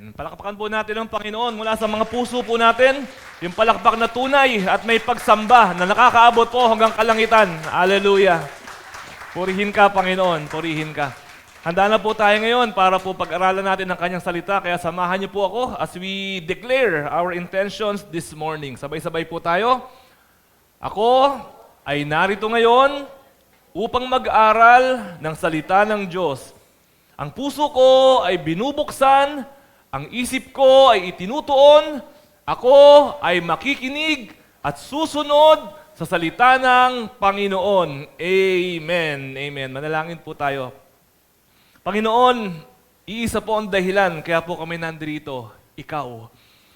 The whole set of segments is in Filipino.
Amen. Palakpakan po natin ang Panginoon mula sa mga puso po natin. Yung palakpak na tunay at may pagsamba na nakakaabot po hanggang kalangitan. Hallelujah. Purihin ka, Panginoon. Purihin ka. Handa na po tayo ngayon para po pag-aralan natin ang kanyang salita. Kaya samahan niyo po ako as we declare our intentions this morning. Sabay-sabay po tayo. Ako ay narito ngayon upang mag-aral ng salita ng Diyos. Ang puso ko ay binubuksan, ang isip ko ay itinutuon, ako ay makikinig at susunod sa salita ng Panginoon. Amen. Amen. Manalangin po tayo. Panginoon, iisa po ang dahilan kaya po kami nandito, ikaw.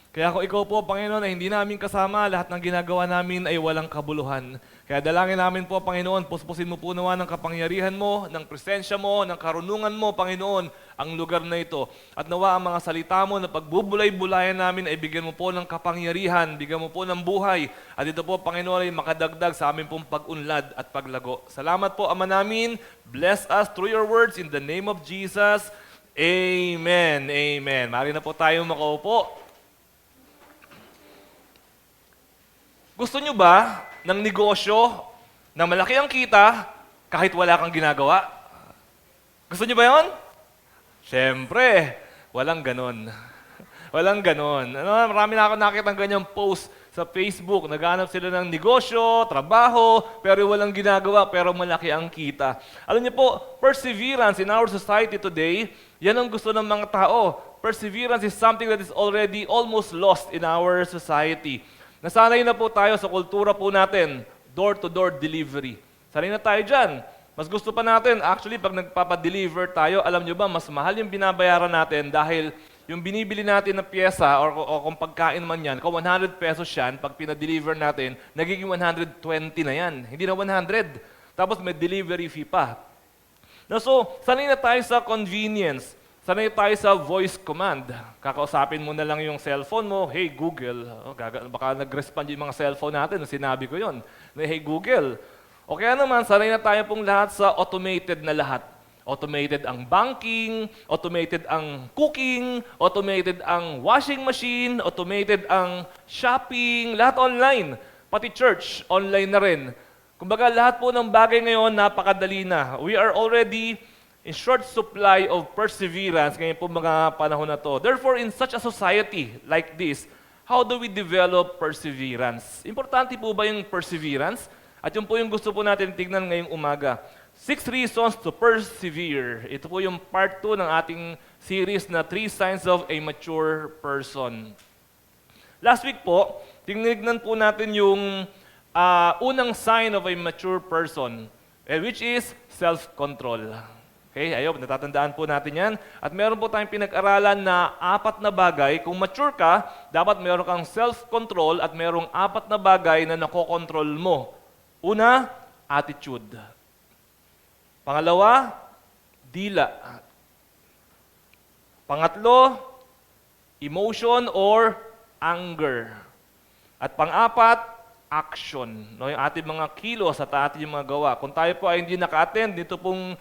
Kaya kung ikaw po, Panginoon, ay hindi namin kasama, lahat ng ginagawa namin ay walang kabuluhan. Kaya dalangin namin po, Panginoon, puspusin mo po nawa ng kapangyarihan mo, ng presensya mo, ng karunungan mo, Panginoon, ang lugar na ito. At nawa ang mga salita mo na pagbubulay-bulayan namin ay bigyan mo po ng kapangyarihan, bigyan mo po ng buhay. At ito po, Panginoon, ay makadagdag sa amin pong pag-unlad at paglago. Salamat po, Ama namin. Bless us through your words in the name of Jesus. Amen. Amen. Mari na po tayong makaupo. Gusto nyo ba ng negosyo na malaki ang kita kahit wala kang ginagawa? Gusto nyo ba yon? Siyempre, walang ganon. Walang ganon. Marami na ako nakita ng ganyang post sa Facebook. Naghanap sila ng negosyo, trabaho, pero walang ginagawa, pero malaki ang kita. Alam niyo po, perseverance in our society today, yan ang gusto ng mga tao. Perseverance is something that is already almost lost in our society. Nasanay na po tayo sa kultura po natin, door-to-door delivery. Sanay na tayo dyan. Mas gusto pa natin, actually, pag nagpapadeliver tayo, alam nyo ba, mas mahal yung binabayaran natin dahil yung binibili natin na pyesa o kung pagkain man yan, kung 100 pesos yan, pag pinadeliver natin, nagiging 120 na yan. Hindi na 100. Tapos may delivery fee pa. So, sanay na tayo sa convenience. Sanay tayo sa voice command. Kakausapin mo na lang yung cellphone mo, hey Google. Baka nag-respond yung mga cellphone natin, sinabi ko yon. Hey Google. O kaya naman, sanay na tayo pong lahat sa automated na lahat. Automated ang banking, automated ang cooking, automated ang washing machine, automated ang shopping, lahat online. Pati church, online na rin. Kumbaga lahat po ng bagay ngayon, napakadali na. We are already in short supply of perseverance ngayon po mga panahon na to. Therefore, in such a society like this, how do we develop perseverance? Importante po ba yung perseverance? At yun po yung gusto po natin tignan ngayong umaga. 6 reasons to persevere. Ito po yung part 2 ng ating series na 3 signs of a mature person. Last week po, tinignan po natin yung unang sign of a mature person, which is self-control. Okay, ayun, natatandaan po natin yan. At meron po tayong pinag-aralan na 4 na bagay. Kung mature ka, dapat meron kang self-control at merong 4 na bagay na nakokontrol mo. Una, attitude. Pangalawa, dila. Pangatlo, emotion or anger. At pang-4, action, no, yung ating mga kilos at ating mga gawa. Kung tayo po ay hindi naka-attend, dito pong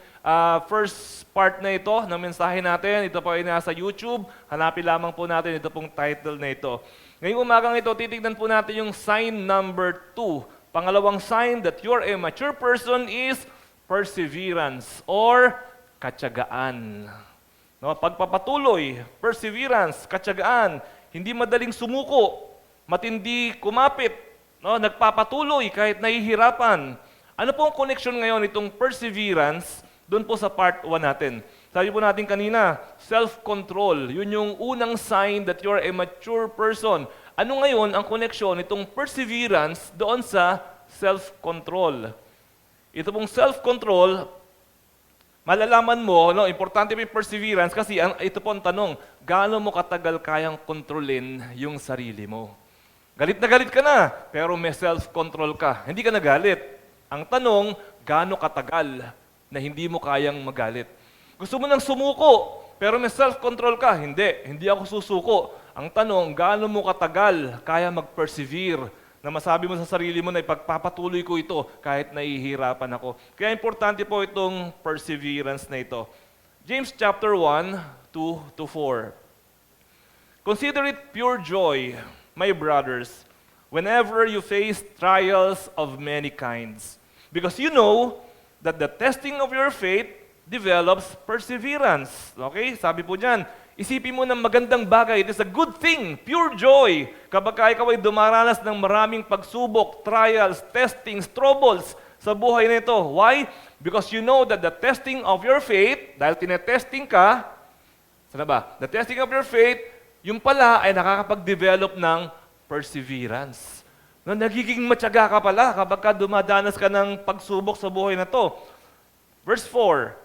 first part na ito ng mensahe natin, ito po ay nasa YouTube, hanapin lamang po natin ito pong title na ito. Ngayong umagang ito, titignan po natin yung sign number 2. Pangalawang sign that you're a mature person is perseverance or katyagaan. No, pagpapatuloy, perseverance, katyagaan, hindi madaling sumuko, matindi kumapit, no, nagpapatuloy kahit nahihirapan. Ano pong connection ngayon itong perseverance doon po sa part 1 natin? Sabi po natin kanina, self-control. Yun yung unang sign that you're a mature person. Ano ngayon ang connection itong perseverance doon sa self-control? Ito pong self-control, malalaman mo, no, importante po yung perseverance kasi ito po ang tanong, gaano mo katagal kayang kontrolin yung sarili mo? Galit na galit ka na, pero may self-control ka. Hindi ka nagalit. Ang tanong, gaano katagal na hindi mo kayang magalit? Gusto mo nang sumuko, pero may self-control ka. Hindi ako susuko. Ang tanong, gaano mo katagal kaya mag-persevere na masabi mo sa sarili mo na ipagpapatuloy ko ito kahit nahihirapan ako. Kaya importante po itong perseverance na ito. James chapter 1, 2-4. Consider it pure joy, my brothers, whenever you face trials of many kinds. Because you know that the testing of your faith develops perseverance. Okay? Sabi po dyan, isipin mo ng magandang bagay. It is a good thing, pure joy. Kapag ikaw ay dumaranas ng maraming pagsubok, trials, testings, troubles sa buhay nito. Why? Because you know that the testing of your faith, dahil tinetesting ka, sana ba? The testing of your faith, yung pala ay nakakapag-develop ng perseverance. No, nagiging matyaga ka pala kapag dumadanas ka ng pagsubok sa buhay na to. Verse 4,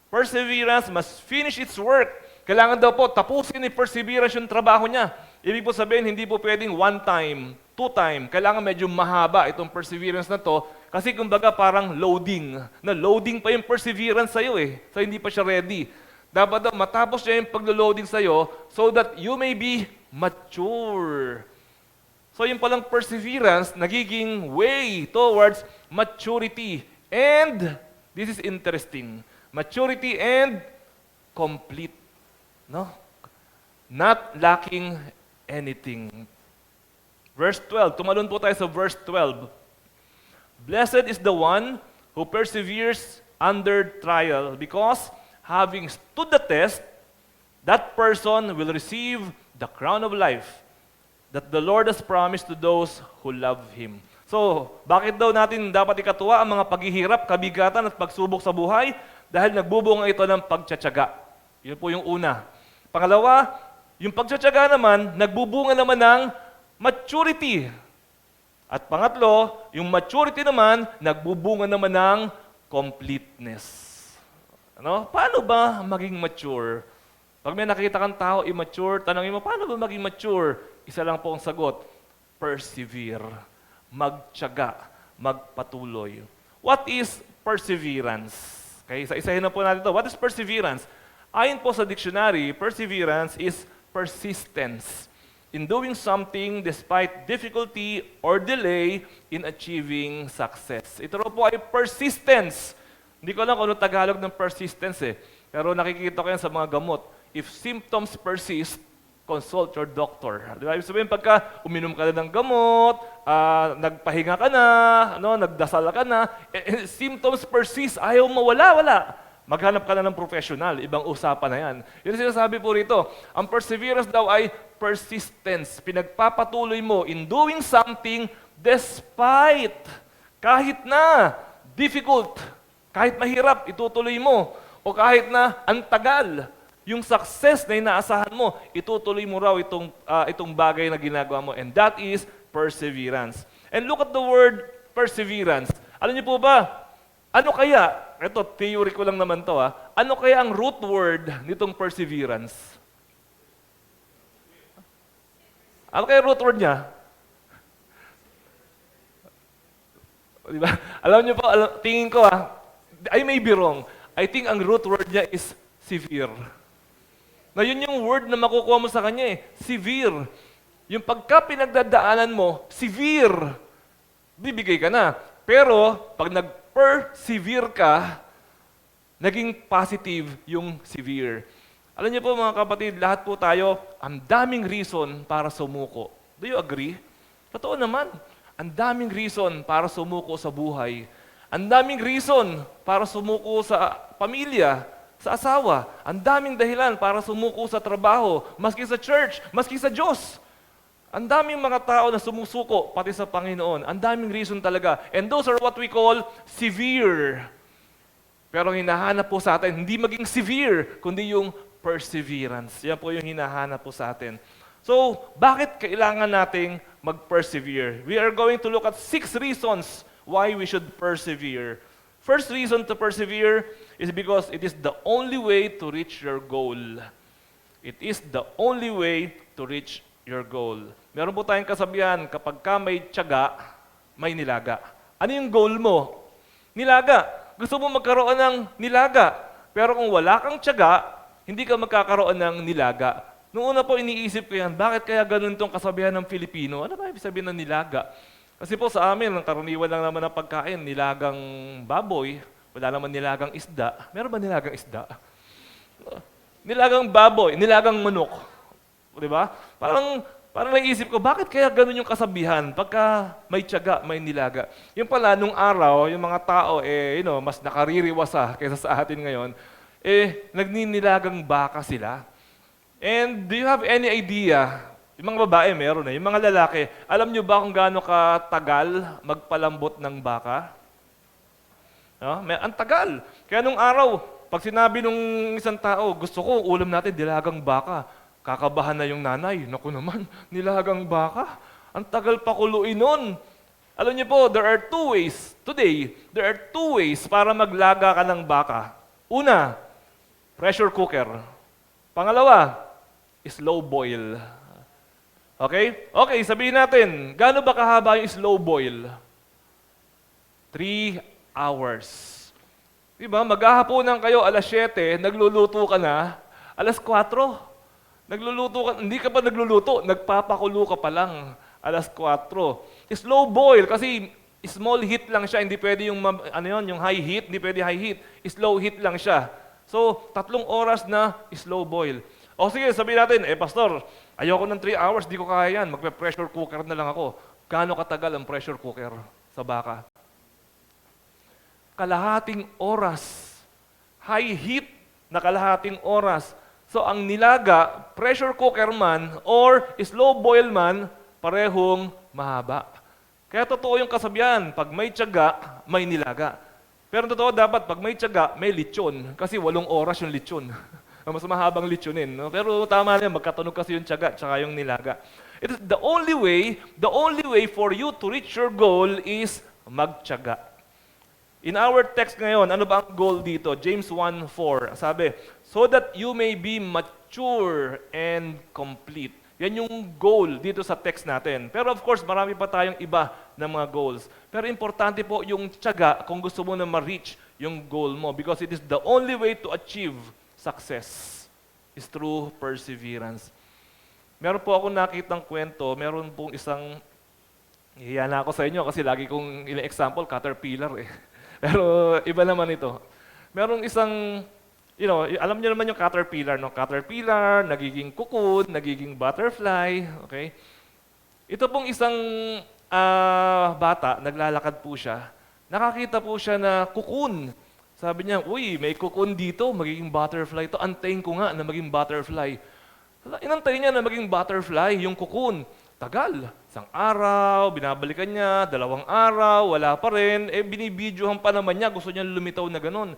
perseverance must finish its work. Kailangan daw po tapusin ni perseverance yung trabaho niya. Ibig po sabihin, hindi po pwedeng one time, two time. Kailangan medyo mahaba itong perseverance na to kasi kumbaga parang loading. Na loading pa yung perseverance sa'yo eh. So hindi pa siya ready. Dapat daw matapos niya yung paglo-loading sa'yo so that you may be mature. So yung palang perseverance, nagiging way towards maturity. And, this is interesting, maturity and complete. No? Not lacking anything. Verse 12, tumalon po tayo sa verse 12. Blessed is the one who perseveres under trial because having stood the test, that person will receive the crown of life that the Lord has promised to those who love Him. So, bakit daw natin dapat ikatuwa ang mga paghihirap, kabigatan at pagsubok sa buhay? Dahil nagbubunga ito ng pagtsatsaga. Yun po yung una. Pangalawa, yung pagtsatsaga naman, nagbubunga naman ng maturity. At pangatlo, yung maturity naman, nagbubunga naman ng completeness. Ano? Paano ba maging mature? Pag may nakita kang tao immature, tanongin mo, paano ba maging mature? Isa lang po ang sagot, persevere, magtiyaga, magpatuloy. What is perseverance? Okay, isa-isahin na po natin ito. What is perseverance? Ayon po sa dictionary, perseverance is persistence in doing something despite difficulty or delay in achieving success. Ito po ay persistence. Hindi ko alam kung ano Tagalog ng persistence eh. Pero nakikita ko yan sa mga gamot. If symptoms persist, consult your doctor. Di ba? Ibig sabihin, pagka uminom ka na ng gamot, nagpahinga ka na, nagdasal ka na, symptoms persist, ayaw mawala. Maghanap ka na ng professional, ibang usapan na yan. Yun ang sinasabi po rito. Ang perseverance daw ay persistence. Pinagpapatuloy mo in doing something despite, kahit na difficult, kahit mahirap, itutuloy mo. O kahit na ang tagal, yung success na inaasahan mo, itutuloy mo raw itong bagay na ginagawa mo. And that is perseverance. And look at the word perseverance. Alam niyo po ba, ano kaya, ito, theory ko lang naman to ano kaya ang root word nitong perseverance? Ano kaya root word niya? Diba? Alam niyo po, tingin ko I may be wrong. I think ang root word niya is severe. Na yun yung word na makukuha mo sa kanya severe. Yung pagka pinagdadaanan mo, severe. Bibigay ka na. Pero, pag nag-persevere ka, naging positive yung severe. Alam niyo po mga kapatid, lahat po tayo, ang daming reason para sumuko. Do you agree? Totoo naman. Ang daming reason para sumuko sa buhay. Ang daming reason para sumuko sa pamilya, sa asawa. Ang daming dahilan para sumuko sa trabaho, maski sa church, maski sa Diyos. Ang daming mga tao na sumusuko, pati sa Panginoon. Ang daming reason talaga. And those are what we call severe. Pero ang hinahanap po sa atin, hindi maging severe, kundi yung perseverance. Yan po yung hinahanap po sa atin. So, bakit kailangan nating mag-persevere? We are going to look at 6 reasons why we should persevere. First reason to persevere is because it is the only way to reach your goal. It is the only way to reach your goal. Meron po tayong kasabihan, kapag ka may tiyaga, may nilaga. Ano yung goal mo? Nilaga. Gusto mo magkaroon ng nilaga. Pero kung wala kang tiyaga, hindi ka magkakaroon ng nilaga. Noong una po iniisip ko yan, bakit kaya ganun itong kasabihan ng Filipino? Ano ba ibig sabihin ng nilaga? Kasi po sa amin, ang karaniwan lang naman ng pagkain, nilagang baboy, wala naman nilagang isda. Meron ba nilagang isda? Nilagang baboy, nilagang manok. Di ba? Parang naisip ko, bakit kaya ganun yung kasabihan? Pagka may tiyaga, may nilaga. Yung pala, nung araw, yung mga tao, mas nakaririwasa kaysa sa atin ngayon, nagninilagang baka sila. And do you have any idea? Yung mga babae, meron na. Yung mga lalaki, alam nyo ba kung gaano katagal magpalambot ng baka? No? Ang tagal. Kaya nung araw, pag sinabi nung isang tao, gusto ko ulam natin dilagang baka, kakabahan na yung nanay. Naku naman, nilagang baka. Ang tagal pakuluin nun. Alam niyo po, there are two ways. Today, there are two ways para maglaga ka ng baka. Una, pressure cooker. Pangalawa, slow boil. Okay? Okay, sabihin natin, gaano ba kahaba yung slow boil? 3 hours. Diba? Maghahaponan kayo, alas 7, nagluluto ka na, alas 4. Nagluluto ka, hindi ka pa nagluluto, nagpapakulo ka pa lang, alas 4. Slow boil, kasi small heat lang siya, hindi pwede yung, yung high heat, hindi pwede high heat, slow heat lang siya. So, 3 oras na slow boil. O sige, sabihin natin, pastor, ayoko ng 3 hours, di ko kaya yan, magpe-pressure cooker na lang ako. Gaano katagal ang pressure cooker sa baka? Kalahating oras. High heat na kalahating oras. So ang nilaga, pressure cooker man or slow boil man, parehong mahaba. Kaya totoo yung kasabihan, pag may tiyaga, may nilaga. Pero totoo dapat, pag may tiyaga, may lechon. Kasi 8 oras yung lechon. Mas mahabang lechonin. No? Pero tama na yan, magkatunog kasi yung tiyaga tsaka yung nilaga. It is the only way for you to reach your goal is magtiyaga. In our text ngayon, ano ba ang goal dito? James 1:4. Sabi, so that you may be mature and complete. Yan yung goal dito sa text natin. Pero of course, marami pa tayong iba na mga goals. Pero importante po yung tiyaga kung gusto mo na ma-reach yung goal mo because it is the only way to achieve success is through perseverance. Meron po akong nakitang kwento, meron pong isang, hiya na ako sa inyo kasi lagi kong ina-example, caterpillar eh. Pero iba naman ito. Merong isang, alam niyo naman yung caterpillar, no? Caterpillar, nagiging cocoon, nagiging butterfly, okay? Ito pong isang bata, naglalakad po siya, nakakita po siya na cocoon. Sabi niya, uy, may cocoon dito, magiging butterfly ito. Antayin ko nga na maging butterfly. Inantay niya na maging butterfly, yung cocoon. Tagal. 1 araw, binabalikan niya, 2 araw, wala pa rin. Binibidyohan pa naman niya, gusto niya lumitaw na ganun.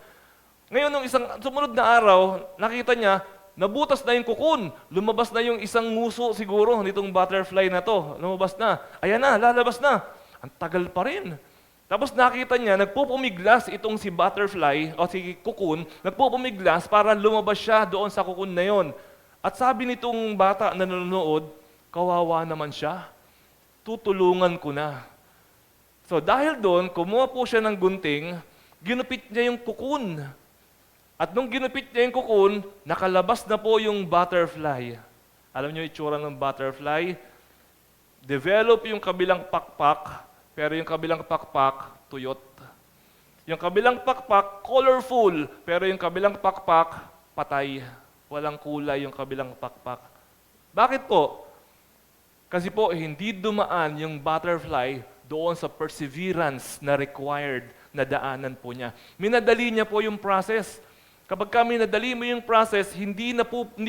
Ngayon, nung isang sumunod na araw, nakita niya, nabutas na yung cocoon. Lumabas na yung isang nguso siguro nitong butterfly na to. Lumabas na. Ayan na, lalabas na. Ang tagal pa rin. Tapos nakita niya, nagpupumiglas itong si butterfly o si cocoon, nagpupumiglas para lumabas siya doon sa cocoon na yon. At sabi nitong bata na nanonood, kawawa naman siya, tutulungan ko na. So dahil doon, kumuha po siya ng gunting, ginupit niya yung cocoon. At nung ginupit niya yung cocoon, nakalabas na po yung butterfly. Alam niyo yung itsura ng butterfly? Develop yung kabilang pakpak, pero yung kabilang pakpak, tuyot. Yung kabilang pakpak, colorful, pero yung kabilang pakpak, patay. Walang kulay yung kabilang pakpak. Bakit po? Kasi po, hindi dumaan yung butterfly doon sa perseverance na required na daanan po niya. Minadali niya po yung process. Kapag minadali mo yung process, hindi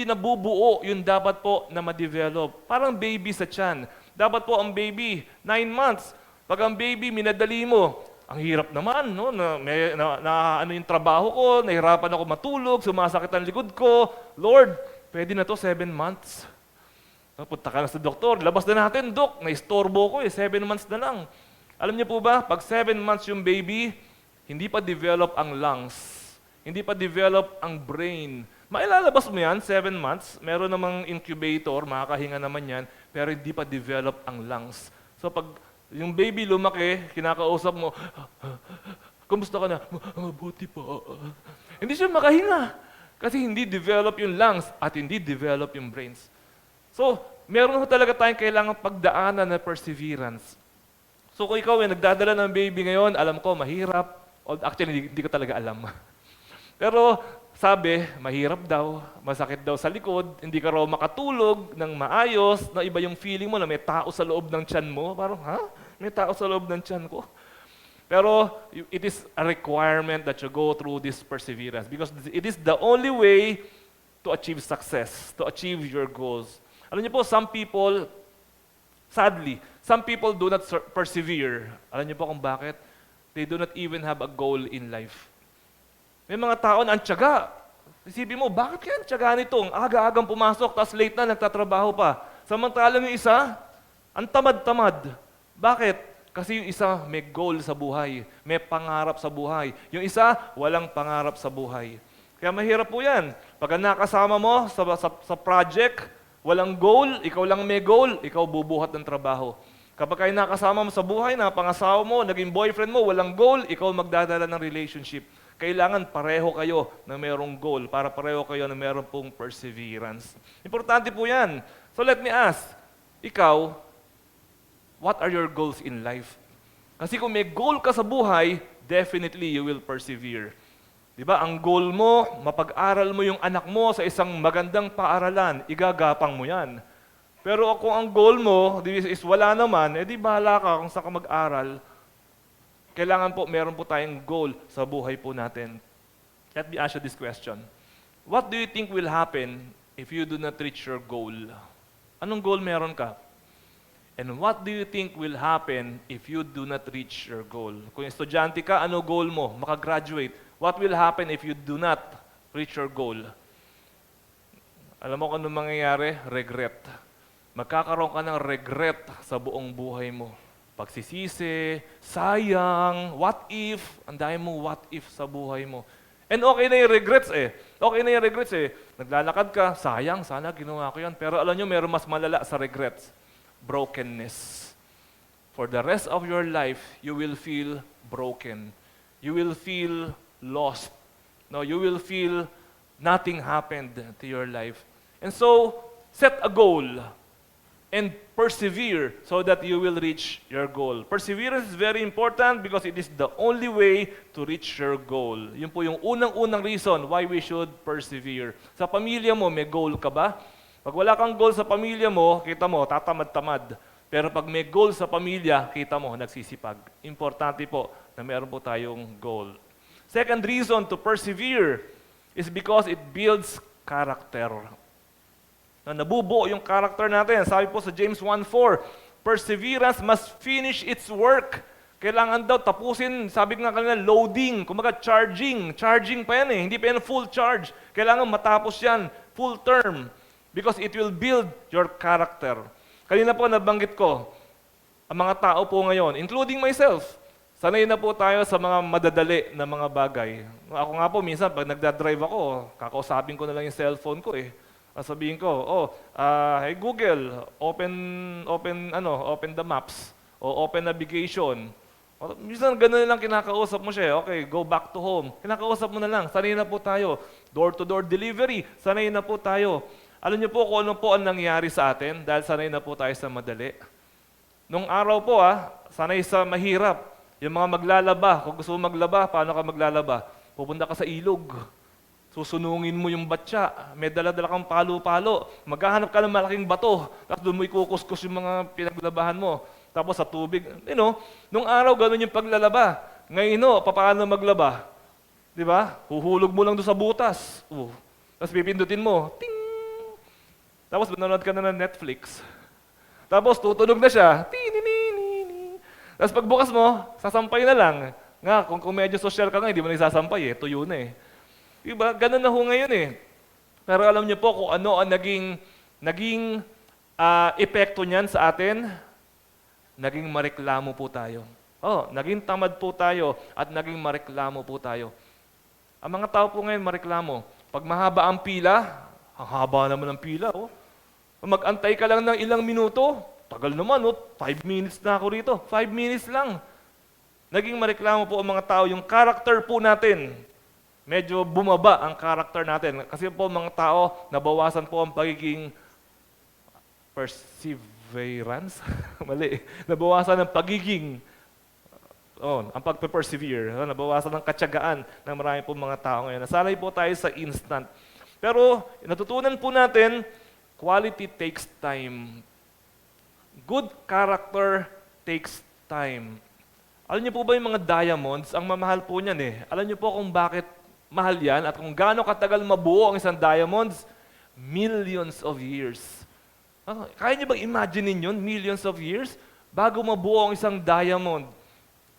nabubuo yung dapat po na ma-develop. Parang baby sa tiyan. Dapat po ang baby, 9 months. Pag ang baby, minadali mo, ang hirap naman, no? Ano yung trabaho ko, nahirapan ako matulog, sumasakit ang likod ko. Lord, pwede na to 7 months. Punta ka na sa doktor, labas na natin, Dok, naistorbo ko 7 months na lang. Alam niyo po ba, pag 7 months yung baby, hindi pa develop ang lungs, hindi pa develop ang brain. Mailalabas mo yan, 7 months, meron namang incubator, makakahinga naman yan, pero hindi pa develop ang lungs. So pag yung baby lumaki, kinakausap mo, kumusta ka na? Mabuti po. Hindi siya makahinga. Kasi hindi develop yung lungs at hindi develop yung brains. So, meron ho talaga tayong kailangang pagdaanan na perseverance. So kung ikaw nagdadala ng baby ngayon, alam ko, mahirap. Actually, hindi ko talaga alam. Pero sabi, mahirap daw, masakit daw sa likod, hindi ka raw makatulog ng maayos, na iba yung feeling mo na may tao sa loob ng tiyan mo. Parang, ha? May tao sa loob ng tiyan ko? Pero it is a requirement that you go through this perseverance because it is the only way to achieve success, to achieve your goals. Alam niyo po, some people, sadly, some people do not persevere. Alam niyo po kung bakit? They do not even have a goal in life. May mga tao na ang tiyaga. Isipin mo, bakit kaya ang tiyaga nito? Ang aga-agang pumasok, tapos late na, nagtatrabaho pa. Samantalang yung isa, ang tamad-tamad. Bakit? Kasi yung isa may goal sa buhay, may pangarap sa buhay. Yung isa, walang pangarap sa buhay. Kaya mahirap po yan. Pag nakasama mo sa project, walang goal, ikaw lang may goal, ikaw bubuhat ng trabaho. Kapag kayo nakasama mo sa buhay, napangasawa mo, naging boyfriend mo, walang goal, ikaw magdadala ng relationship. Kailangan pareho kayo na mayroong goal para pareho kayo na mayroong pong perseverance. Importante po yan. So let me ask, ikaw, what are your goals in life? Kasi kung may goal ka sa buhay, definitely you will persevere. Diba? Ang goal mo, mapag-aral mo yung anak mo sa isang magandang paaralan, igagapang mo yan. Pero kung ang goal mo is wala naman, edi bahala ka kung saan ka mag-aral. Kailangan po, meron po tayong goal sa buhay po natin. Let me ask you this question. What do you think will happen if you do not reach your goal? Anong goal meron ka? And what do you think will happen if you do not reach your goal? Kung estudyante ka, ano goal mo? Makagraduate. What will happen if you do not reach your goal? Alam mo kung ano mangyayari? Regret. Magkakaroon ka ng regret sa buong buhay mo. Pagsisisi, sayang, what if, ang dami mo what if sa buhay mo. And okay na yung regrets eh. Okay na yung regrets eh. Naglalakad ka, sayang, sana ginawa ko yan. Pero alam nyo, meron mas malala sa regrets. Brokenness. For the rest of your life, you will feel broken. You will feel lost. No, you will feel nothing happened to your life. And so, set a goal and persevere so that you will reach your goal. Perseverance is very important because it is the only way to reach your goal. Yun po yung unang-unang reason why we should persevere. Sa pamilya mo, may goal ka ba? Pag wala kang goal sa pamilya mo, kita mo, tatamad-tamad. Pero pag may goal sa pamilya, kita mo, nagsisipag. Importante po na meron po tayong goal. Second reason to persevere is because it builds character. Na nabubuo yung character natin. Sabi po sa James 1:4, perseverance must finish its work. Kailangan daw tapusin, sabi nga kanina, loading, kumaga charging. Charging pa yan eh, hindi pa yan full charge. Kailangan matapos yan, full term. Because it will build your character. Kanina po nabanggit ko, ang mga tao po ngayon, including myself, sanay na po tayo sa mga madadali na mga bagay. Ako nga po, minsan pag nagdadrive ako, kakausapin ko na lang yung cellphone ko eh. Sabihin ko, hey Google, open the maps o open navigation. Minsan ganun lang kinakausap mo siya. Okay, go back to home. Kinakausap mo na lang. Sanay na po tayo. Door-to-door delivery. Sanay na po tayo. Alam niyo po kung ano po ang nangyari sa atin dahil sanay na po tayo sa madali. Nung araw po sanay sa mahirap. Yung mga maglalaba, kung gusto mo maglaba, paano ka maglalaba? Pupunta ka sa ilog. Susunungin mo yung batya, may dala-dala kang palo-palo, maghahanap ka ng malaking bato, tapos doon mo ikukuskus yung mga pinaglabahan mo. Tapos sa tubig, nung araw ganun yung paglalaba. Ngayon, paano maglaba? Di ba? Huhulog mo lang doon sa butas. Tapos pipindutin mo, ting! Tapos manonood ka na ng Netflix. Tapos tutunog na siya, tininini. Tapos pagbukas mo, sasampay na lang. Nga, kung medyo social ka nga, hindi mo na isasampay tuyo na eh. Diba? Ganun na ho ngayon eh. Pero alam niyo po kung ano ang naging epekto niyan sa atin? Naging mareklamo po tayo. Naging tamad po tayo at naging mareklamo po tayo. Ang mga tao po ngayon mareklamo. Pag mahaba ang pila, ang haba naman ang pila. Mag-antay ka lang ng ilang minuto, tagal naman, 5 minutes na ako rito. 5 minutes lang. Naging mareklamo po ang mga tao. Yung character po natin, medyo bumaba ang character natin. Kasi po mga tao, nabawasan po ang pagiging perseverance. Mali. Nabawasan ang pagiging ang pagpe-persevere. Nabawasan ng katyagaan ng marami po mga tao ngayon. Nasanay po tayo sa instant. Pero natutunan po natin, quality takes time. Good character takes time. Alam niyo po ba yung mga diamonds, ang mamahal po niyan eh. Alam niyo po kung bakit mahal yan at kung gaano katagal mabuo ang isang diamonds? Millions of years. Kaya niyo bang imagine yun? Millions of years? Bago mabuo ang isang diamond.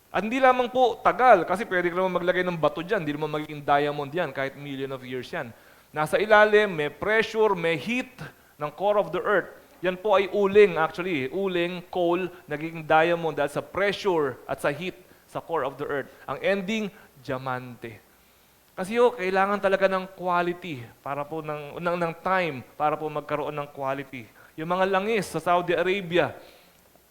At hindi lamang po tagal, kasi pwede ka naman maglagay ng bato dyan, hindi naman magiging diamond yan, kahit million of years yan. Nasa ilalim, may pressure, may heat ng core of the earth. Yan po ay uling actually. Uling, coal, nagiging diamond dahil sa pressure at sa heat sa core of the earth. Ang ending, diamante. Kasi kailangan talaga ng quality para po ng time para po magkaroon ng quality. Yung mga langis sa Saudi Arabia,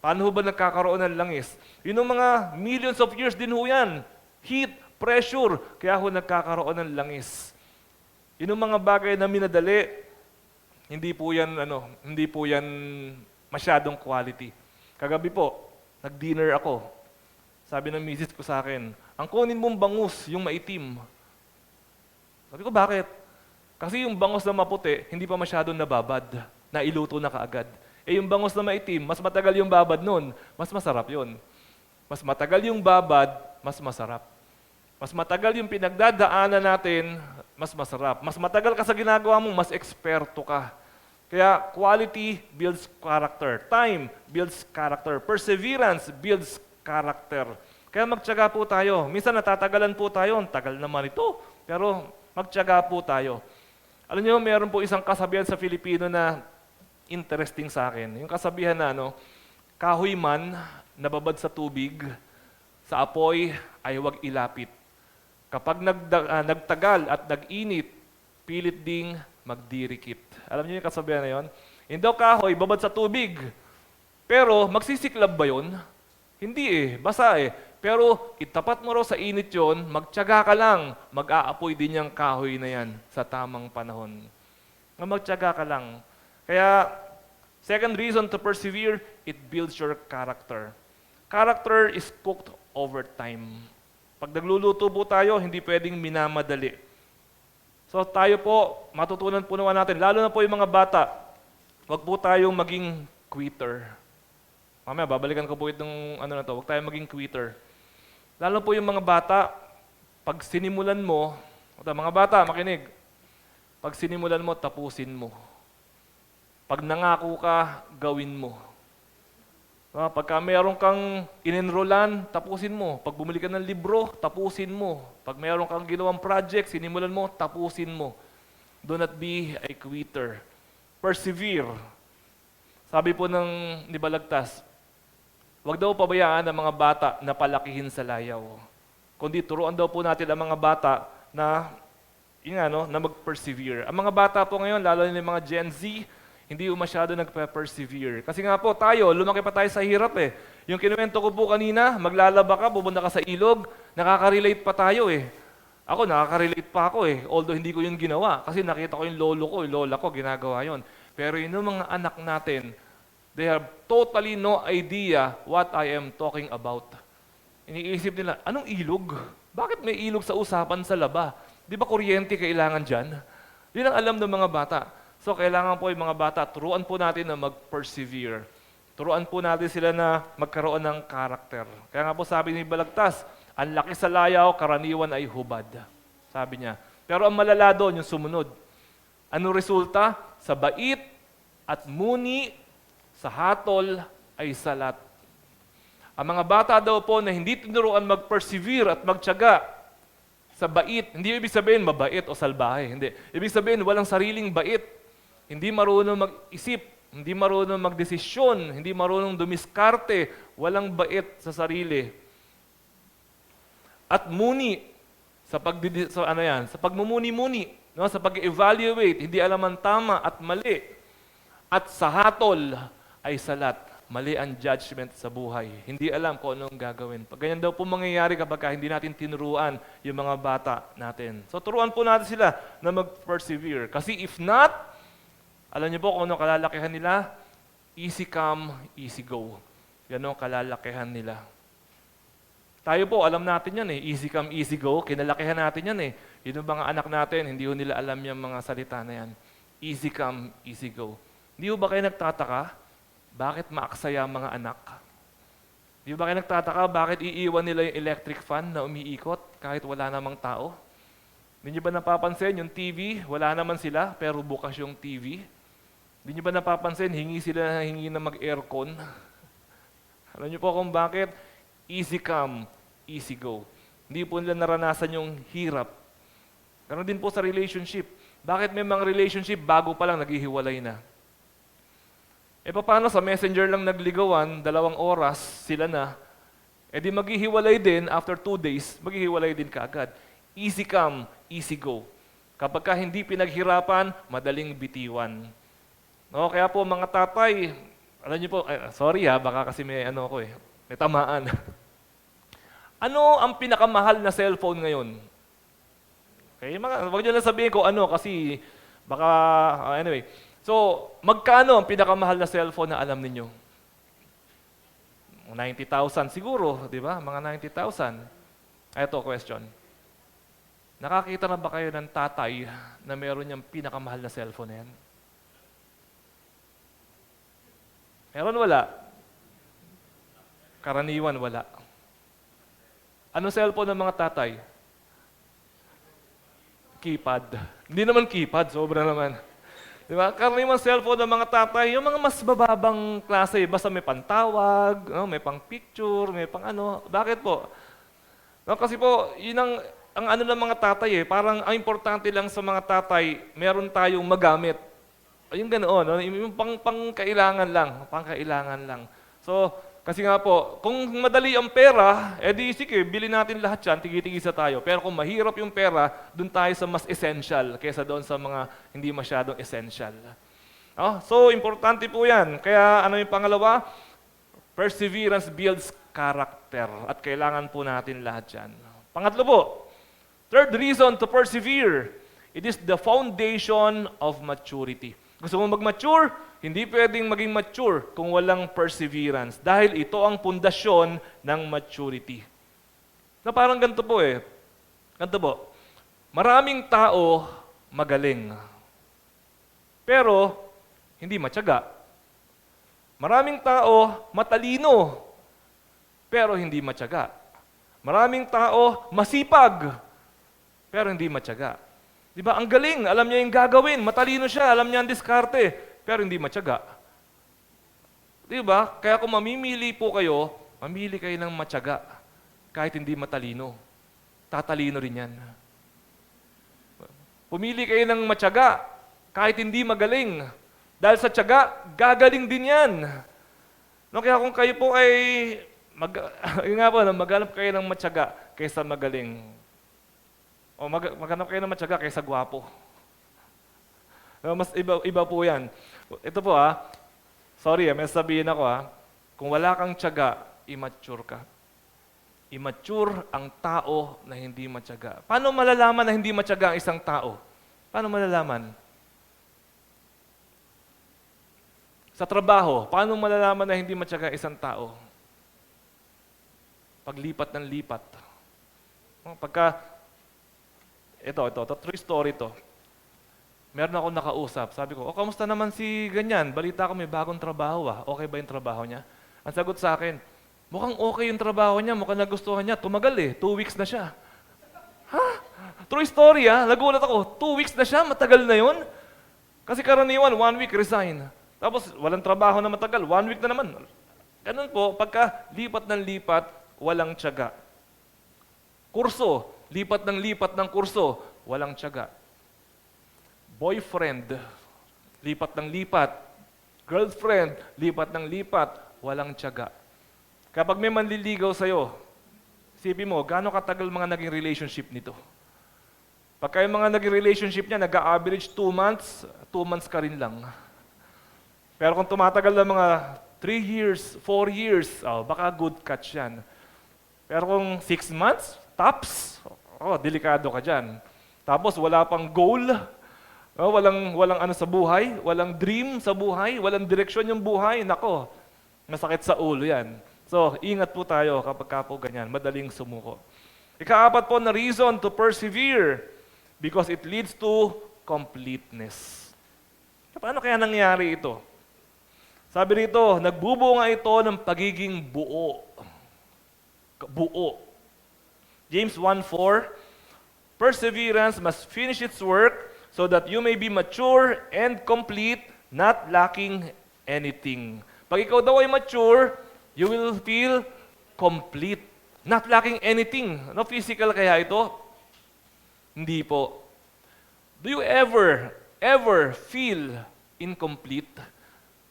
paano ba nagkakaroon ng langis? Yun ang mga millions of years din ho yan. Heat, pressure, kaya ho nagkakaroon ng langis. Yun ang mga bagay na minadali, hindi po yan masyadong quality. Kagabi po, nag-dinner ako. Sabi ng misis ko sa akin, ang kunin mong bangus, yung maitim. Sabi ko, bakit? Kasi yung bangus na maputi, hindi pa masyadong nababad, na iluto na kaagad. Yung bangus na maitim, mas matagal yung babad nun, mas masarap yun. Mas matagal yung babad, mas masarap. Mas matagal yung pinagdadaanan natin, mas masarap. Mas matagal ka sa ginagawa mo, mas eksperto ka. Kaya quality builds character. Time builds character. Perseverance builds character. Kaya magtiyaga po tayo. Minsan natatagalan po tayo, ang tagal naman ito. Pero magtiyaga po tayo. Alam niyo, meron po isang kasabihan sa Filipino na interesting sa akin. Yung kasabihan na kahoy man nababad sa tubig, sa apoy ay huwag ilapit. Kapag nagtagal at nag-init, pilit ding magdirikit. Alam niyo yung kasabihan na yun? Hindi daw kahoy, babad sa tubig. Pero magsisiklab ba yun? Hindi basa Pero itapat mo raw sa init yun, magtiyaga ka lang, mag-aapoy din yung kahoy na yan sa tamang panahon. Magtiyaga ka lang. Kaya, second reason to persevere, it builds your character. Character is cooked over time. Pag nagluluto po tayo, hindi pwedeng minamadali. So tayo po, matutunan po naman natin, lalo na po yung mga bata, wag po tayong maging quitter. Mamaya, babalikan ko po itong wag tayong maging quitter. Lalo po yung mga bata, pag sinimulan mo, mga bata, makinig, pag sinimulan mo, tapusin mo. Pag nangako ka, gawin mo. Pagka mayroon kang inenrollan, tapusin mo. Pag bumili ka ng libro, tapusin mo. Pag mayroon kang ginawang project, sinimulan mo, tapusin mo. Do not be a quitter. Persevere. Sabi po ng ni Balagtas, huwag daw pabayaan ang mga bata na palakihin sa layaw. Kundi turuan daw po natin ang mga bata na na mag-persevere. Ang mga bata po ngayon, lalo na yung mga Gen Z, hindi masyado nagpe-persevere. Kasi nga po tayo, lumaki pa tayo sa hirap Yung kinuwento ko po kanina, maglalaba ka, pupunta ka sa ilog, nakaka-relate pa tayo Ako, nakaka-relate pa ako although hindi ko yun ginawa. Kasi nakita ko yung lolo ko, yung lola ko, ginagawa yun. Pero yun yung mga anak natin, they have totally no idea what I am talking about. Iniisip nila, anong ilog? Bakit may ilog sa usapan sa laba? Di ba kuryente kailangan dyan? Yun ang alam ng mga bata. So, kailangan po yung mga bata, turuan po natin na mag-persevere. Turuan po natin sila na magkaroon ng karakter. Kaya nga po sabi ni Balagtas, ang laki sa layaw, karaniwan ay hubad. Sabi niya. Pero ang malala doon, yung sumunod. Ano resulta? Sa bait at muni, sa hatol ay salat. Ang mga bata daw po na hindi tinuruan mag-persevere at magtiyaga sa bait, hindi ibig sabihin mabait o salbahe. Hindi. Ibig sabihin walang sariling bait. Hindi marunong mag-isip, hindi marunong magdesisyon, hindi marunong dumiskarte, walang bait sa sarili. At muni sa pagmumuni-muni, sa pag-evaluate, hindi alam ang tama at mali. At sa hatol ay salat, mali ang judgment sa buhay. Hindi alam kung anong gagawin. Ganyan daw po mangyayari kapag hindi natin tinuruan yung mga bata natin. So turuan po natin sila na mag-persevere. Kasi if not, alam niyo po kung anong kalalakihan nila? Easy come, easy go. Yan ang kalalakihan nila. Tayo po, alam natin yan eh. Easy come, easy go. Kinalakihan natin yan eh. Yun yung mga anak natin, hindi nila alam yung mga salita na yan. Easy come, easy go. Hindi ba kayo nagtataka? Bakit maaksaya ang mga anak? Di ba kayo nagtataka bakit iiwan nila yung electric fan na umiikot kahit wala namang tao? Hindi niyo ba napapansin yung TV, wala naman sila pero bukas yung TV? Hindi niyo ba napapansin hingi sila na mag-aircon? Alam niyo po kung bakit? Easy come, easy go. Hindi po nila naranasan yung hirap. Ganon din po sa relationship. Bakit may mga relationship bago pa lang naghihiwalay na? E paano sa messenger lang nagligawan, 2 oras, sila na, e di maghihiwalay din, after 2 days, maghihiwalay din kaagad. Easy come, easy go. Kapag ka hindi pinaghirapan, madaling bitiwan. No, kaya po mga tatay, alam niyo po, sorry baka kasi may may tamaan. Ano ang pinakamahal na cellphone ngayon? Okay, wag niyo na sabihin ko kasi baka, anyway. So, magkano ang pinakamahal na cellphone na alam ninyo? 90,000 siguro, di ba? Mga 90,000. Ito, question. Nakakita na ba kayo ng tatay na meron niyang pinakamahal na cellphone na yan? Meron, wala? Karaniwan, wala. Ano cellphone ng mga tatay? Keypad. Hindi naman keypad, sobra naman. Di ba? Karaniwang cellphone ng mga tatay, yung mga mas bababang klase, basta may pantawag, may pang picture, may pang Bakit po? No, kasi po, yun ang ng mga tatay parang ang importante lang sa mga tatay, meron tayong magamit. Yung ganoon, yung pangkailangan lang. So, kasi nga po, kung madali ang pera, edi sige, bilhin natin lahat yan, tigi-tigisa tayo. Pero kung mahirap yung pera, dun tayo sa mas essential kaysa doon sa mga hindi masyadong essential. So, importante po yan. Kaya ano yung pangalawa? Perseverance builds character. At kailangan po natin lahat yan. Pangatlo po, third reason to persevere, it is the foundation of maturity. Gusto mo mag-mature? Hindi pwedeng maging mature kung walang perseverance. Dahil ito ang pundasyon ng maturity. Na parang ganito po Ganito po. Maraming tao magaling. Pero, hindi matyaga. Maraming tao matalino. Pero hindi matyaga. Maraming tao masipag. Pero hindi matyaga. Di ba? Ang galing, alam niya yung gagawin, matalino siya, alam niya ang diskarte, pero hindi matyaga. Di ba? Kaya kung mamimili po kayo, mamili kayo ng matyaga, kahit hindi matalino. Tatalino rin yan. Pumili kayo ng matyaga, kahit hindi magaling. Dahil sa tiyaga, gagaling din yan. No, kaya kung kayo po ay, maghanap kayo ng matyaga kaysa magaling. O maghanap kayo ng matyaga kaysa gwapo. Mas iba po yan. Ito po sorry may sabihin ako kung wala kang tiyaga, immature ka. Immature ang tao na hindi matyaga. Paano malalaman na hindi matyaga ang isang tao? Paano malalaman? Sa trabaho, paano malalaman na hindi matyaga ang isang tao? Paglipat ng lipat. Ito, true story to. Meron ako nakausap. Sabi ko, kamusta naman si ganyan? Balita ko may bagong trabaho Okay ba yung trabaho niya? Ang sagot sa akin, mukhang okay yung trabaho niya, mukhang nagustuhan niya. Tumagal 2 weeks na siya. True story Nagulat ako, 2 weeks na siya, matagal na yun. Kasi karaniwan, 1 week resign. Tapos walang trabaho na matagal, 1 week na naman. Ganun po, pagka lipat ng lipat, walang tiyaga. Kurso, lipat ng kurso, walang tiyaga. Boyfriend, lipat ng lipat. Girlfriend, lipat ng lipat, walang tiyaga. Kapag may manliligaw sa'yo, isipin mo, gaano katagal mga naging relationship nito? Pagka yung mga naging relationship niya, nag-average 2 months, 2 months ka rin lang. Pero kung tumatagal na mga 3 years, 4 years, baka good catch yan. Pero kung 6 months, tops, delikado ka dyan. Tapos wala pang goal, walang ano sa buhay, walang dream sa buhay, walang direksyon yung buhay, nako, masakit sa ulo yan. So, ingat po tayo kapag ka po ganyan, madaling sumuko. Ikaapat po na reason to persevere because it leads to completeness. Paano kaya nangyari ito? Sabi rito, nagbubunga ito ng pagiging buo. Buo. James 1:4, perseverance must finish its work so that you may be mature and complete, not lacking anything. Pag ikaw daw ay mature, you will feel complete, not lacking anything. No physical kaya ito? Hindi po. Do you ever feel incomplete?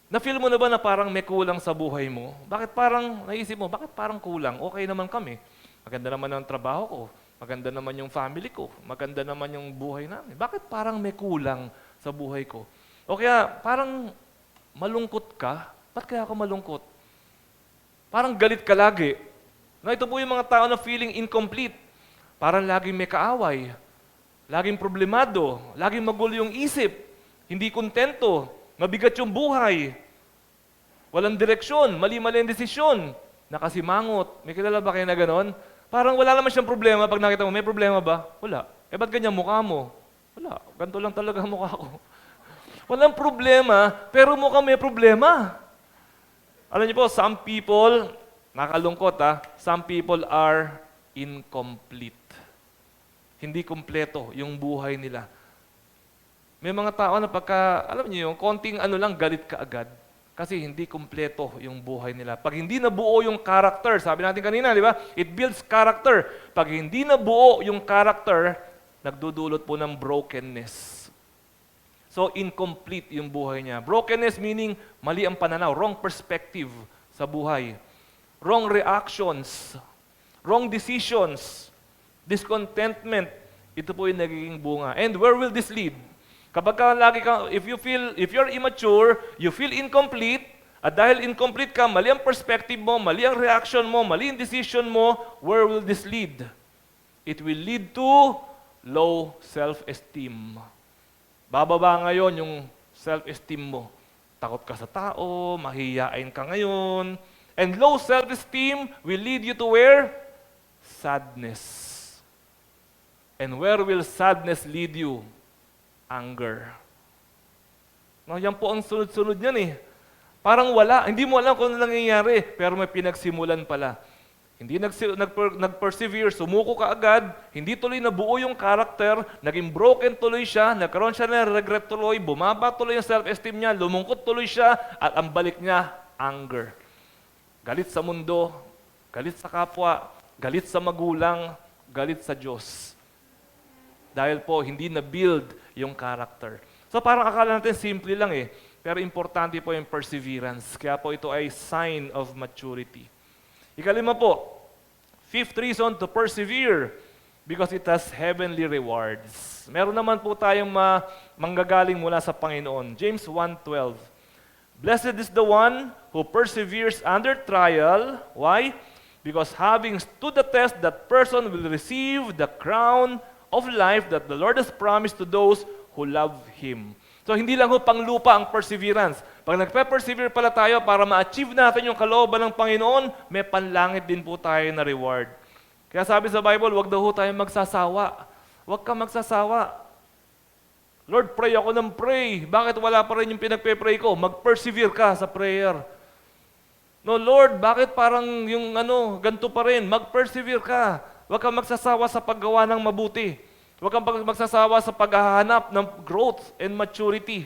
Na-feel mo na ba na parang may kulang sa buhay mo? Bakit parang, naisip mo, bakit parang kulang? Okay naman kami. Maganda naman ang trabaho ko. Maganda naman yung family ko. Maganda naman yung buhay namin. Bakit parang may kulang sa buhay ko? O kaya parang malungkot ka? Ba't kaya ako malungkot? Parang galit ka lagi. No, ito po yung mga tao na feeling incomplete. Parang laging may kaaway. Laging problemado. Laging magulo yung isip. Hindi kontento. Mabigat yung buhay. Walang direksyon. Mali-mali ang desisyon. Nakasimangot. May kilala ba kayo na ganon? Parang wala naman siyang problema. Pag nakita mo, may problema ba? Wala. Eh, ba't ganyan mukha mo? Wala. Ganito lang talaga ang mukha ko. Walang problema, pero mukhang may problema. Alam niyo po, some people, nakalungkot some people are incomplete. Hindi kumpleto yung buhay nila. May mga tao na pagka, alam niyo yung konting lang, galit ka agad. Kasi hindi kumpleto yung buhay nila. Pag hindi nabuo yung character, sabi natin kanina, di ba? It builds character. Pag hindi nabuo yung character, nagdudulot po ng brokenness. So, incomplete yung buhay niya. Brokenness meaning mali ang pananaw, wrong perspective sa buhay. Wrong reactions, wrong decisions, discontentment. Ito po yung nagiging bunga. And where will this lead? Kapag lagi ka, if you're immature, you feel incomplete, at dahil incomplete ka, mali ang perspective mo, mali ang reaction mo, mali ang decision mo, where will this lead? It will lead to low self-esteem. Bababa ngayon yung self-esteem mo. Takot ka sa tao, mahihiyain ka ngayon. And low self-esteem will lead you to where? Sadness. And where will sadness lead you? Anger. No, yan po ang sunod-sunod niyan Parang wala. Hindi mo alam kung ano nangyayari, pero may pinagsimulan pala. Hindi nag-persevere, sumuko ka agad, hindi tuloy nabuo yung character, naging broken tuloy siya, nagkaroon siya ng regret tuloy, bumaba tuloy yung self-esteem niya, lumungkot tuloy siya, at ang balik niya, anger. Galit sa mundo, galit sa kapwa, galit sa magulang, galit sa Diyos. Dahil po, hindi na-build yung character. So parang akala natin simple lang pero importante po yung perseverance. Kaya po ito ay sign of maturity. Ikalima po, fifth reason to persevere because it has heavenly rewards. Meron naman po tayong manggagaling mula sa Panginoon. James 1:12. Blessed is the one who perseveres under trial. Why? Because having stood the test, that person will receive the crown of life that the Lord has promised to those who love Him. So hindi lang panglupa ang perseverance. Pag nagpe-persevere pala tayo para ma-achieve natin yung kalooban ng Panginoon, may panlangit din po tayo na reward. Kaya sabi sa Bible, wag daw tayo magsasawa. Wag ka magsasawa. Lord, pray ako ng pray. Bakit wala pa rin yung pinagpe-pray ko? Mag-persevere ka sa prayer. No, Lord, bakit parang yung ganito pa rin? Mag-persevere ka. Wag ka magsasawa sa paggawa ng mabuti. Huwag kang magsasawa sa paghahanap ng growth and maturity.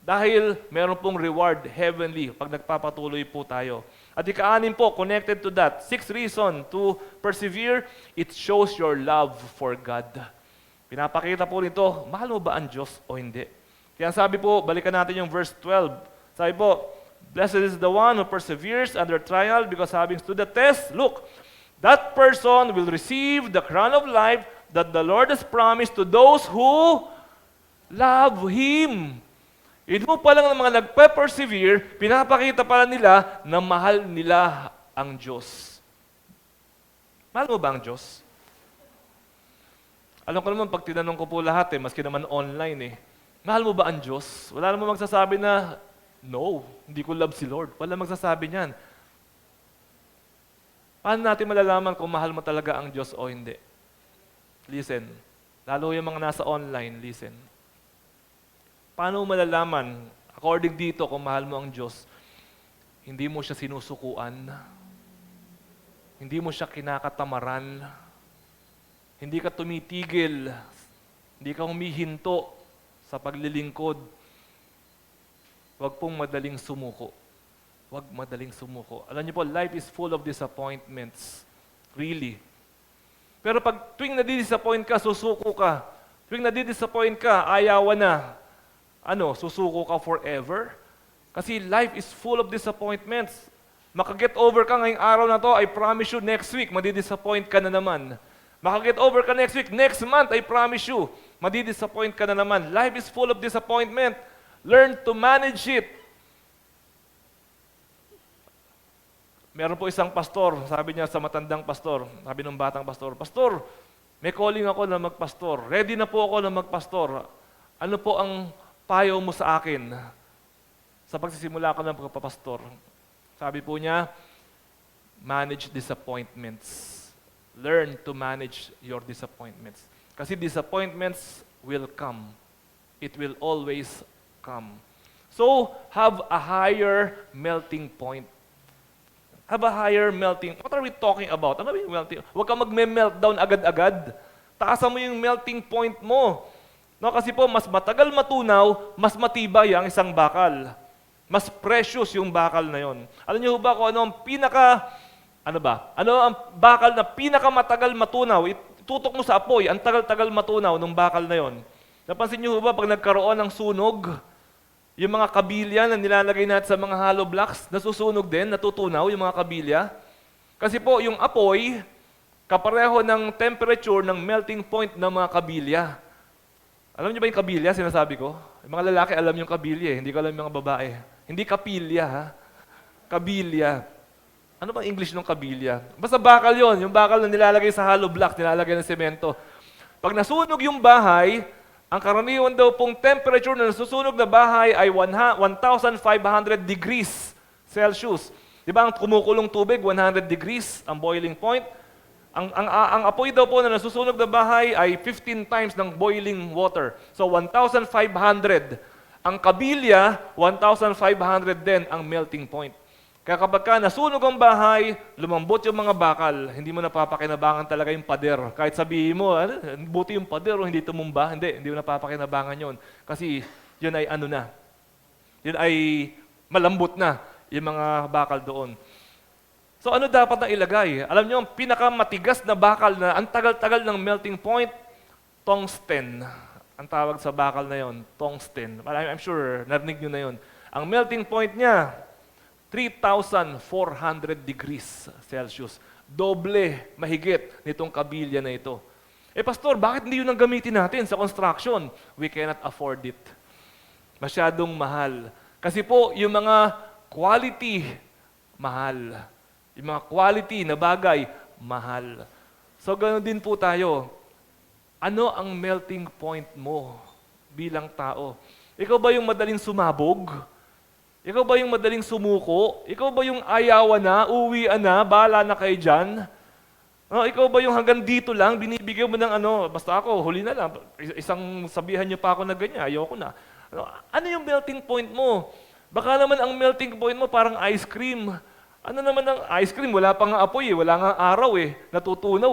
Dahil meron pong reward, heavenly, pag nagpapatuloy po tayo. At ika-anim po, connected to that, sixth reason to persevere, it shows your love for God. Pinapakita po nito, mahal mo ba ang Diyos o hindi? Kaya sabi po, balikan natin yung verse 12. Sabi po, blessed is the one who perseveres under trial because having stood the test, look, that person will receive the crown of life that the Lord has promised to those who love Him. Ito pa lang ng mga nagpe-persevere, pinapakita pala nila na mahal nila ang Diyos. Mahal mo ba ang Diyos? Alam ko naman, pag tinanong ko po lahat maski naman online mahal mo ba ang Diyos? Wala naman magsasabi na, no, hindi ko love si Lord. Wala magsasabi niyan. Paano natin malalaman kung mahal mo talaga ang Diyos o hindi? Listen. Lalo yung mga nasa online, listen. Paano mo malalaman, according dito, kung mahal mo ang Diyos? Hindi mo siya sinusukuan. Hindi mo siya kinakatamaran. Hindi ka tumitigil. Hindi ka humihinto sa paglilingkod. Huwag pong madaling sumuko. Huwag madaling sumuko. Alam niyo po, life is full of disappointments. Really. Pero pag tuwing nadidisappoint ka, susuko ka. Tuwing nadidisappoint ka, ayawan na. Susuko ka forever? Kasi life is full of disappointments. Makaget over ka ngayong araw na to, I promise you, next week, madidisappoint ka na naman. Makaget over ka next week, next month, I promise you, madidisappoint ka na naman. Life is full of disappointment. Learn to manage it. Meron po isang pastor, sabi niya sa matandang pastor, sabi ng batang pastor, Pastor, may calling ako na magpastor. Ready na po ako na magpastor. Ano po ang payo mo sa akin sa pagsisimula ko ng pagpapastor? Sabi po niya, manage disappointments. Learn to manage your disappointments. Kasi disappointments will come. It will always come. So, have a higher melting point. Have a higher melting. What are we talking about? Ano ba yung melting? Huwag kang magme-meltdown agad-agad. Taasan mo yung melting point mo. No, kasi po, mas matagal matunaw, mas matibay ang isang bakal. Mas precious yung bakal na yon. Alam niyo ba kung ano ang bakal na pinakamatagal matunaw? Itutok mo sa apoy, ang tagal-tagal matunaw ng bakal na yon. Napansin niyo ba pag nagkaroon ng sunog, yung mga kabilya na nilalagay natin sa mga hollow blocks, nasusunog din, natutunaw yung mga kabilya. Kasi po, yung apoy, kapareho ng temperature ng melting point ng mga kabilya. Alam niyo ba yung kabilya, sinasabi ko? Yung mga lalaki alam yung kabilya, hindi ko alam yung mga babae. Hindi kapilya, ha? Kabilya. Ano ba English ng kabilya? Basta bakal yon, yung bakal na nilalagay sa hollow block, nilalagay ng semento. Pag nasunog yung bahay, ang karaniwan daw pong temperature na nasusunog na bahay ay 1,500 degrees Celsius. Di ba ang kumukulong tubig, 100 degrees, ang boiling point? Ang apoy daw po na nasusunog na bahay ay 15 times ng boiling water. So 1,500. Ang kabilya, 1,500 din ang melting point. Kaya kapag ka nasunog ang bahay, lumambot yung mga bakal, hindi mo napapakinabangan talaga yung pader. Kahit sabihin mo, buti yung pader o hindi tumumba, hindi mo napapakinabangan yon. Kasi yun ay yun ay malambot na yung mga bakal doon. So ano dapat na ilagay? Alam niyo, ang pinakamatigas na bakal na ang tagal-tagal ng melting point, tungsten. Ang tawag sa bakal na yon, tungsten. I'm sure narinig niyo na yon. Ang melting point niya, 3,400 degrees Celsius. Doble, mahigit nitong kabilya na ito. Pastor, bakit hindi yun ang gamitin natin sa construction? We cannot afford it. Masyadong mahal. Kasi po, yung mga quality, mahal. Yung mga quality na bagay, mahal. So, ganoon din po tayo. Ano ang melting point mo bilang tao? Ikaw ba yung madaling sumabog? Ikaw ba yung madaling sumuko? Ikaw ba yung ayawan na, uwian na, bahala na kayo dyan? Ikaw ba yung hanggang dito lang, binibigyan mo ng basta ako, huli na lang, isang sabihan niyo pa ako na ganyan, ayoko na. Ano yung melting point mo? Baka naman ang melting point mo parang ice cream. Ano naman ang ice cream? Wala pang apoy wala nga araw natutunaw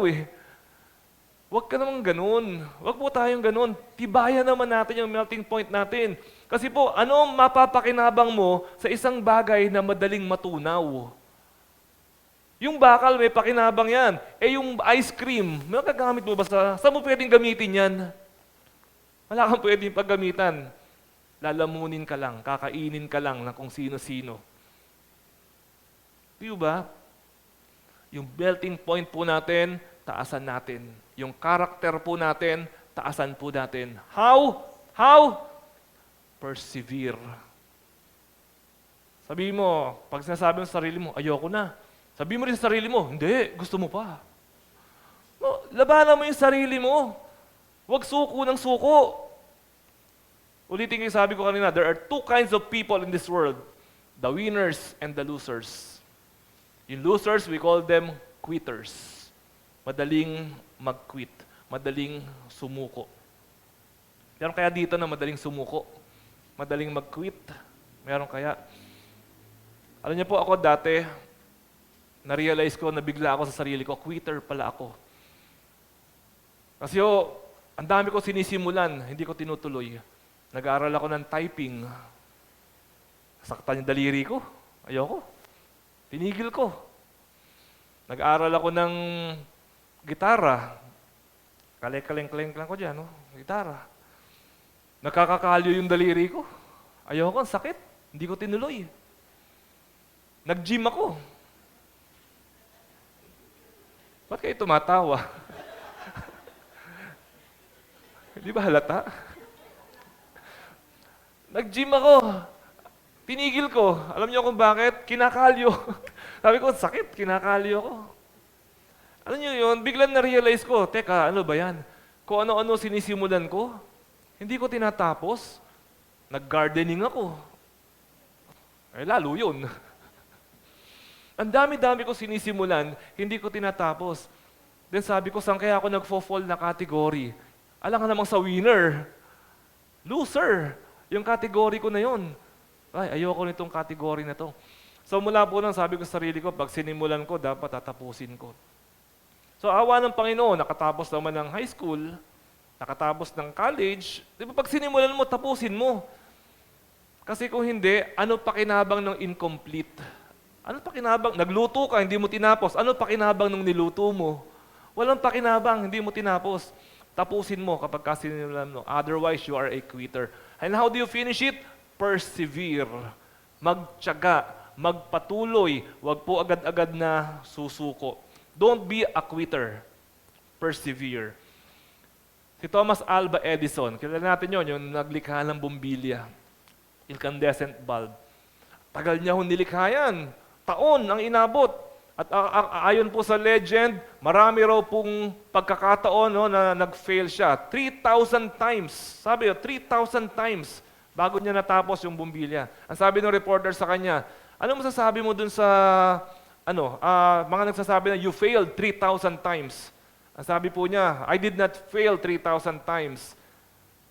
Huwag ka naman ganun. Huwag po tayong ganun. Tibayan naman natin yung melting point natin. Kasi po, ano mapapakinabang mo sa isang bagay na madaling matunaw? Yung bakal, may pakinabang yan. Yung ice cream, may gagamit mo ba saan mo pwedeng gamitin yan? Wala kang pwedeng paggamitan. Lalamunin ka lang, kakainin ka lang ng kung sino-sino. Di ba? Yung melting point po natin, taasan natin. Yung karakter po natin, taasan po natin. How? Persevere. Sabi mo, pag sinasabi mo sa sarili mo, ayoko na. Sabi mo rin sa sarili mo, hindi, gusto mo pa. No, labanan mo yung sarili mo. Huwag suko ng suko. Ulitin yung sabi ko kanina, there are two kinds of people in this world. The winners and the losers. Yung losers, we call them quitters. Madaling mag-quit. Madaling sumuko. Meron kaya dito na madaling sumuko? Madaling mag-quit? Meron kaya? Alam niyo po ako dati, na-realize ko, nabigla ako sa sarili ko, quitter pala ako. Kasi ang dami ko sinisimulan, hindi ko tinutuloy. Nag-aaral ako ng typing. Saktan yung daliri ko. Ayoko. Tinigil ko. Nag-aaral ako ng gitara. Kaleng-kaleng lang ko dyan, no? Gitara. Nakakakalyo yung daliri ko. Ayoko, ang sakit. Hindi ko tinuloy. Nag-gym ako. Ba't kayo tumatawa? Di ba halata? Nag-gym ako. Tinigil ko. Alam niyo kung bakit? Kinakalyo. Sabi ko, sakit. Kinakalyo ko. Alam niyo yun, biglang na-realize ko, teka, ano ba yan? Kung ano-ano sinisimulan ko, hindi ko tinatapos. Nag-gardening ako. Lalo yun. Ang dami-dami ko sinisimulan, hindi ko tinatapos. Then sabi ko, saan kaya ako nagfo-fall na category? Alam ka namang sa winner. Loser. Yung category ko na yun. Ay, ayoko nitong category na to. So mula po nang sabi ko sa sarili ko, pag sinimulan ko, dapat tatapusin ko. So awa ng Panginoon, nakatapos naman ng high school, nakatapos ng college, di ba pag sinimulan mo, tapusin mo. Kasi kung hindi, ano pakinabang ng incomplete? Ano pakinabang? Nagluto ka, hindi mo tinapos. Ano pakinabang ng niluto mo? Walang pakinabang, hindi mo tinapos. Tapusin mo kapag sinimulan mo. Otherwise, you are a quitter. And how do you finish it? Persevere. Magtiyaga, magpatuloy. Huwag po agad-agad na susuko. Don't be a quitter. Persevere. Si Thomas Alva Edison, kilala natin yon, yung naglikha ng bombilya. Incandescent bulb. Tagal niya nilikha yan. Taon ang inabot. At ayon po sa legend, marami raw pong pagkakataon na nag-fail siya. 3,000 times. Sabi 3,000 times bago niya natapos yung bombilya. Ang sabi ng reporter sa kanya, ano masasabi mo dun sa mga nagsasabi na you failed 3,000 times? Ang sabi po niya, I did not fail 3,000 times.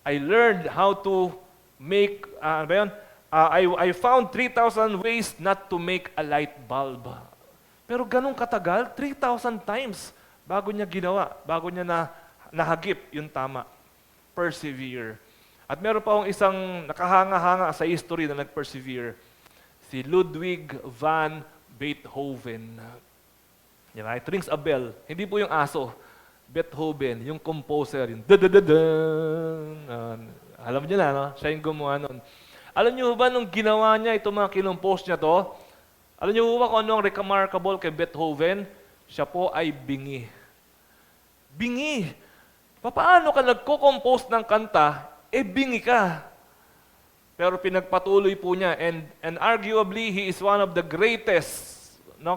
I learned how to make, I found 3,000 ways not to make a light bulb. Pero ganun katagal, 3,000 times bago niya ginawa, bago niya nahagip yung tama. Persevere. At meron pa akong isang nakahanga-hanga sa history na nag-persevere. Si Ludwig van Beethoven. Yan, it rings a bell. Hindi po yung aso. Beethoven, yung composer, yung alam niyo na, no? Siya yung gumawa nun. Alam niyo ba nung ginawa niya itong mga kinompose niya to? Alam niyo ba kung ano ang remarkable kay Beethoven? Siya po ay bingi. Bingi! Paano ka nagko-compose ng kanta, bingi ka? Pero pinagpatuloy po niya, and arguably, he is one of the greatest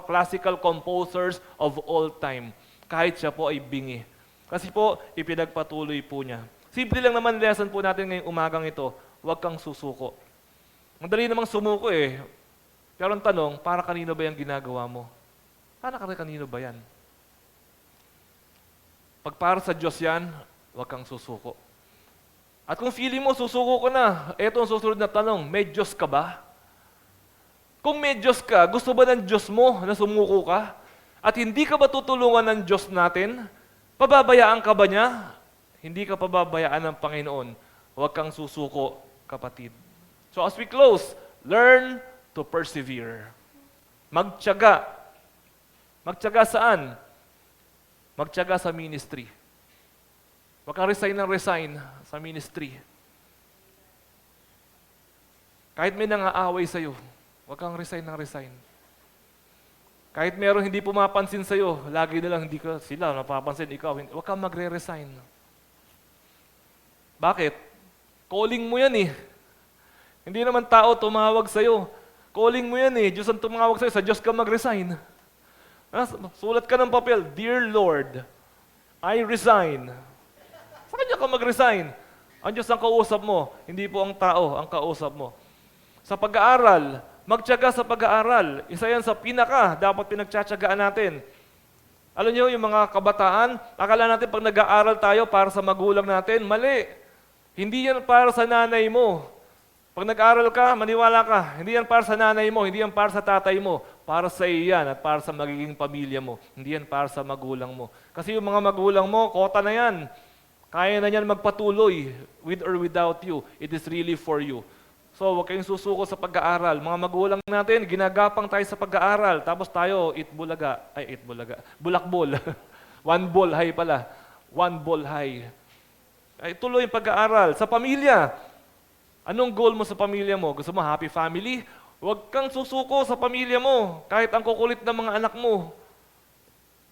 classical composers of all time. Kahit siya po ay bingi. Kasi po, ipinagpatuloy po niya. Simple lang naman lesson po natin ngayong umagang ito, huwag kang susuko. Madali namang sumuko Pero ang tanong, para kanino ba yung ginagawa mo? Para kanino ba yan? Pag para sa Diyos yan, huwag kang susuko. At kung feeling mo, susuko ka na, eto ang susunod na tanong, may Diyos ka ba? Kung may Diyos ka, gusto ba ng Diyos mo na sumuko ka? At hindi ka ba tutulungan ng Diyos natin? Pababayaan ka ba niya? Hindi ka pababayaan ng Panginoon. Huwag kang susuko, kapatid. So as we close, learn to persevere. Magtiyaga. Magtiyaga saan? Magtiyaga sa ministry. Huwag kang resign sa ministry. Kahit may nang-aaway sa'yo, huwag kang resign. Kahit meron hindi pumapansin sa'yo, lagi nilang hindi ka sila napapansin, ikaw, huwag kang magre-resign. Bakit? Calling mo yan Hindi naman tao tumawag sa'yo. Calling mo yan Diyos ang tumawag sa'yo, sa Diyos ka mag-resign. Sulat ka ng papel, Dear Lord, I resign. Sa Kanya ka mag-resign. Ang Diyos ang kausap mo, hindi po ang tao ang kausap mo. Sa pag-aaral, magtiyaga sa pag-aaral. Isa yan sa dapat pinagtsatsagaan natin. Alam niyo, yung mga kabataan, akala natin pag nag-aaral tayo para sa magulang natin, mali. Hindi yan para sa nanay mo. Pag nag-aaral ka, maniwala ka, hindi yan para sa nanay mo, hindi yan para sa tatay mo, para sa iyo yan at para sa magiging pamilya mo. Hindi yan para sa magulang mo. Kasi yung mga magulang mo, kota na yan. Kaya na yan magpatuloy, with or without you. It is really for you. So, huwag kayong susuko sa pag-aaral. Mga magulang natin, ginagapang tayo sa pag-aaral. Tapos tayo, bulakbol. One ball high pala. One ball high. Ay, tuloy yung pag-aaral. Sa pamilya, anong goal mo sa pamilya mo? Gusto mo happy family? Huwag kang susuko sa pamilya mo, kahit ang kukulit ng mga anak mo.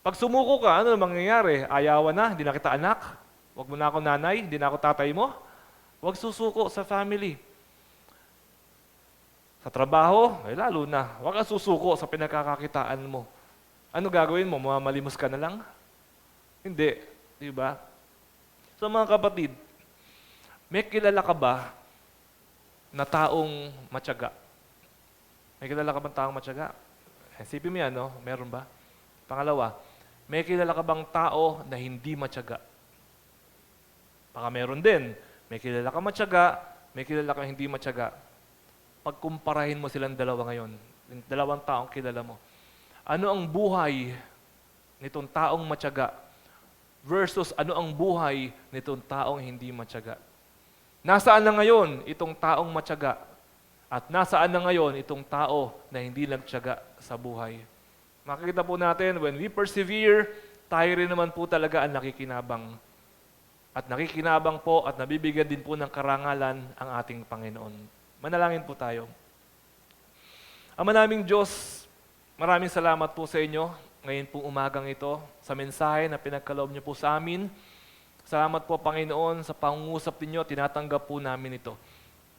Pag sumuko ka, ano mangyayari? Ayawan na, hindi na kita anak. Huwag mo na ako nanay, hindi na ako tatay mo. Huwag susuko sa family. Sa trabaho, ay lalo na. Huwag kang susuko sa pinagkakakitaan mo. Ano gagawin mo? Mamalimos ka na lang? Hindi. Di ba? So mga kapatid, may kilala ka ba na taong matyaga? May kilala ka bang taong matyaga? Isipin mo yan, no? Meron ba? Pangalawa, may kilala ka bang tao na hindi matyaga? Baka meron din. May kilala ka matyaga, may kilala ka hindi matyaga. Pagkumparahin mo silang dalawa ngayon, yung dalawang taong kilala mo, ano ang buhay nitong taong matyaga versus ano ang buhay nitong taong hindi matyaga? Nasaan na ngayon itong taong matyaga? At nasaan na ngayon itong tao na hindi nagtiyaga sa buhay? Makikita po natin, when we persevere, tayo rin naman po talaga ang nakikinabang. At nakikinabang po at nabibigyan din po ng karangalan ang ating Panginoon. Manalangin po tayo. Ama naming Diyos, maraming salamat po sa inyo ngayon pong umagang ito sa mensahe na pinagkaloob niyo po sa amin. Salamat po Panginoon sa pangungusap ninyo, tinatanggap po namin ito.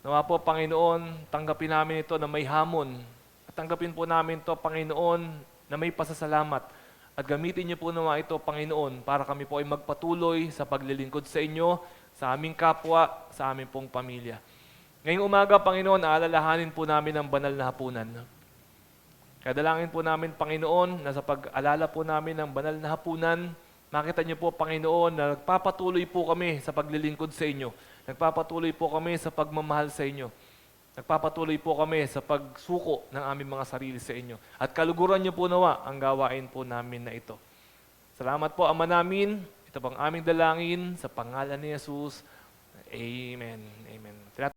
Nawa po Panginoon, tanggapin namin ito na may hamon. At tanggapin po namin ito Panginoon na may pasasalamat. At gamitin niyo po nawa ito Panginoon para kami po ay magpatuloy sa paglilingkod sa inyo, sa aming kapwa, sa aming pong pamilya. Ngayong umaga, Panginoon, aalalahanin po namin ang banal na hapunan. Kadalangin po namin, Panginoon, na sa pag-alala po namin ng banal na hapunan, makita niyo po, Panginoon, na nagpapatuloy po kami sa paglilingkod sa inyo. Nagpapatuloy po kami sa pagmamahal sa inyo. Nagpapatuloy po kami sa pagsuko ng aming mga sarili sa inyo. At kaluguran niyo po nawa ang gawain po namin na ito. Salamat po, Ama namin. Ito pang aming dalangin sa pangalan ni Jesus. Amen. Amen.